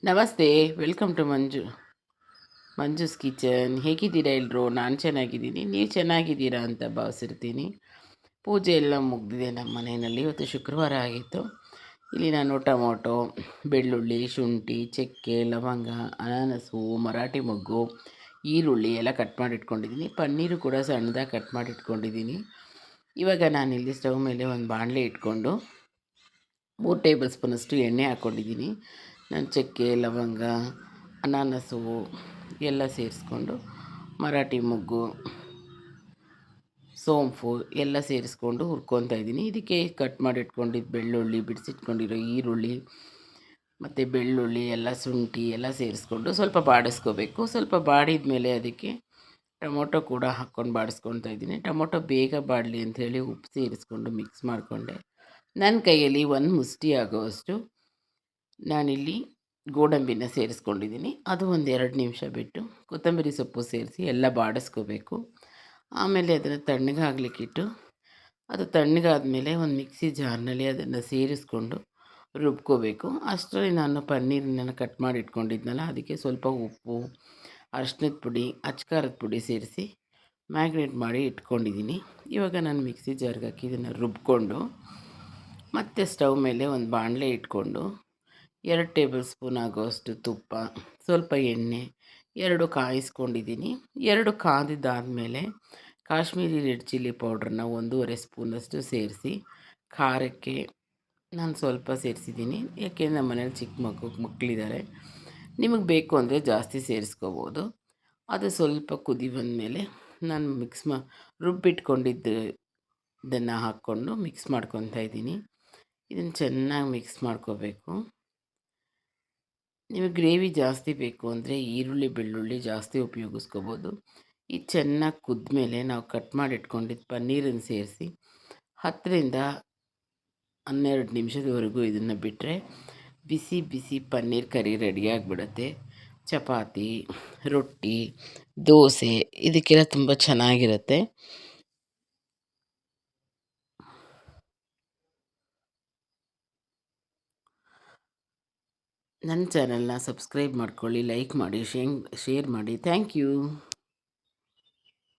ನಮಸ್ತೆ. Welcome to Manju's kitchen. ಹೇಗಿದ್ದೀರಾ ಎಲ್ರು? ನಾನು ಚೆನ್ನಾಗಿದ್ದೀನಿ. ನೀವು ಚೆನ್ನಾಗಿದ್ದೀರಾ ಅಂತ ಭಾವಿಸಿರ್ತೀನಿ. ಪೂಜೆ ಎಲ್ಲ ಮುಗಿದಿದೆ ನಮ್ಮ ಮನೆಯಲ್ಲಿ. ಇವತ್ತು ಶುಕ್ರವಾರ ಆಗಿತ್ತು. ಇಲ್ಲಿ ನಾನು ಟೊಮೊಟೊ, ಬೆಳ್ಳುಳ್ಳಿ, ಶುಂಠಿ, ಚಕ್ಕೆ, ಲವಂಗ, ಅನಾನಸು, ಮರಾಠಿ ಮೊಗ್ಗು, ಈರುಳ್ಳಿ ಎಲ್ಲ ಕಟ್ ಮಾಡಿ ಇಟ್ಕೊಂಡಿದ್ದೀನಿ. ಪನ್ನೀರು ಕೂಡ ಸಣ್ಣದಾಗಿ ಕಟ್ ಮಾಡಿ ಇಟ್ಕೊಂಡಿದ್ದೀನಿ. ಇವಾಗ ನಾನಿಲ್ಲಿ ಸ್ಟವ್ ಮೇಲೆ ಒಂದು ಬಾಣಲೆ ಇಟ್ಕೊಂಡು 3 ಟೇಬಲ್ ಸ್ಪೂನಷ್ಟು ಎಣ್ಣೆ ಹಾಕ್ಕೊಂಡಿದ್ದೀನಿ. ನಾನು ಚಕ್ಕೆ, ಲವಂಗ, ಅನಾನಸು ಎಲ್ಲ ಸೇರಿಸ್ಕೊಂಡು, ಮರಾಠಿ ಮೊಗ್ಗು, ಸೋಂಪು ಎಲ್ಲ ಸೇರಿಸ್ಕೊಂಡು ಹುರ್ಕೊತಾ ಇದ್ದೀನಿ. ಇದಕ್ಕೆ ಕಟ್ ಮಾಡಿ ಇಟ್ಕೊಂಡಿದ್ದು ಬೆಳ್ಳುಳ್ಳಿ, ಬಿಡಿಸಿಟ್ಕೊಂಡಿರೋ ಈರುಳ್ಳಿ ಮತ್ತು ಬೆಳ್ಳುಳ್ಳಿ ಎಲ್ಲ, ಶುಂಠಿ ಎಲ್ಲ ಸೇರಿಸ್ಕೊಂಡು ಸ್ವಲ್ಪ ಬಾಡಿಸ್ಕೋಬೇಕು. ಸ್ವಲ್ಪ ಬಾಡಿದ ಮೇಲೆ ಅದಕ್ಕೆ ಟೊಮೊಟೊ ಕೂಡ ಹಾಕ್ಕೊಂಡು ಬಾಡಿಸ್ಕೊತಾ ಇದ್ದೀನಿ. ಟೊಮೊಟೊ ಬೇಗ ಬಾಡಲಿ ಅಂಥೇಳಿ ಉಪ್ಪು ಸೇರಿಸ್ಕೊಂಡು ಮಿಕ್ಸ್ ಮಾಡಿಕೊಂಡೆ. ನನ್ನ ಕೈಯಲ್ಲಿ ಒಂದು ಮುಷ್ಟಿ ಆಗೋವಷ್ಟು ನಾನಿಲ್ಲಿ ಗೋಡಂಬಿನ ಸೇರಿಸ್ಕೊಂಡಿದ್ದೀನಿ. ಅದು ಒಂದು 2 ನಿಮಿಷ ಬಿಟ್ಟು ಕೊತ್ತಂಬರಿ ಸೊಪ್ಪು ಸೇರಿಸಿ ಎಲ್ಲ ಬಾಡಿಸ್ಕೋಬೇಕು. ಆಮೇಲೆ ಅದನ್ನು ತಣ್ಣಗಾಗಲಿಕ್ಕಿಟ್ಟು, ಅದು ತಣ್ಣಗಾದ್ಮೇಲೆ ಒಂದು ಮಿಕ್ಸಿ ಜಾರ್ನಲ್ಲಿ ಅದನ್ನು ಸೇರಿಸ್ಕೊಂಡು ರುಬ್ಕೋಬೇಕು. ಅಷ್ಟರಲ್ಲಿ ನಾನು ಪನ್ನೀರನ್ನ ಕಟ್ ಮಾಡಿ ಇಟ್ಕೊಂಡಿದ್ನಲ್ಲ, ಅದಕ್ಕೆ ಸ್ವಲ್ಪ ಉಪ್ಪು, ಅರಿಶಿನದ ಪುಡಿ, ಅಚ್ಕಾರದ ಪುಡಿ ಸೇರಿಸಿ ಮ್ಯಾಗ್ನೇಟ್ ಮಾಡಿ ಇಟ್ಕೊಂಡಿದ್ದೀನಿ. ಇವಾಗ ನಾನು ಮಿಕ್ಸಿ ಜಾರ್ಗೆ ಹಾಕಿ ಇದನ್ನು ರುಬ್ಕೊಂಡು ಮತ್ತು ಸ್ಟವ್ ಮೇಲೆ ಒಂದು ಬಾಣಲೆ ಇಟ್ಕೊಂಡು 2 ಟೇಬಲ್ ಸ್ಪೂನ್ ಆಗೋಷ್ಟು ತುಪ್ಪ, ಸ್ವಲ್ಪ ಎಣ್ಣೆ, 2 ಕಾಯಿಸ್ಕೊಂಡಿದ್ದೀನಿ. 2 ಕಾದಿದ್ದಾದಮೇಲೆ ಕಾಶ್ಮೀರಿ ರೆಡ್ ಚಿಲ್ಲಿ ಪೌಡ್ರನ್ನ 1.5 ಸ್ಪೂನಷ್ಟು ಸೇರಿಸಿ, ಖಾರಕ್ಕೆ ನಾನು ಸ್ವಲ್ಪ ಸೇರಿಸಿದ್ದೀನಿ. ಯಾಕೆಂದರೆ ನಮ್ಮ ಮನೇಲಿ ಚಿಕ್ಕ ಮಕ್ಕಳಿದ್ದಾರೆ. ನಿಮಗೆ ಬೇಕು ಅಂದರೆ ಜಾಸ್ತಿ ಸೇರಿಸ್ಕೋಬೋದು. ಅದು ಸ್ವಲ್ಪ ಕುದಿ ಬಂದಮೇಲೆ ನಾನು ಇದನ್ನು ಹಾಕ್ಕೊಂಡು ಮಿಕ್ಸ್ ಮಾಡ್ಕೊತಾ ಇದ್ದೀನಿ. ಇದನ್ನು ಚೆನ್ನಾಗಿ ಮಿಕ್ಸ್ ಮಾಡ್ಕೋಬೇಕು. ನಿಮಗೆ ಗ್ರೇವಿ ಜಾಸ್ತಿ ಬೇಕು ಅಂದರೆ ಈರುಳ್ಳಿ, ಬೆಳ್ಳುಳ್ಳಿ ಜಾಸ್ತಿ ಉಪಯೋಗಿಸ್ಕೋಬೋದು. ಇದು ಚೆನ್ನಾಗಿ ಕುದ್ಮೇಲೆ ನಾವು ಕಟ್ ಮಾಡಿ ಇಟ್ಕೊಂಡಿದ್ದು ಪನ್ನೀರನ್ನು ಸೇರಿಸಿ 10ರಿಂದ 12 ನಿಮಿಷದವರೆಗೂ ಇದನ್ನು ಬಿಟ್ಟರೆ ಬಿಸಿ ಬಿಸಿ ಪನ್ನೀರ್ ಕರಿ ರೆಡಿಯಾಗಿಬಿಡುತ್ತೆ. ಚಪಾತಿ, ರೊಟ್ಟಿ, ದೋಸೆ ಇದಕ್ಕೆಲ್ಲ ತುಂಬ ಚೆನ್ನಾಗಿರುತ್ತೆ. ನನ್ನ ಚಾನಲ್ನ ಸಬ್ಸ್ಕ್ರೈಬ್ ಮಾಡ್ಕೊಳ್ಳಿ, ಲೈಕ್ ಮಾಡಿ, ಶೇರ್ ಮಾಡಿ. Thank you.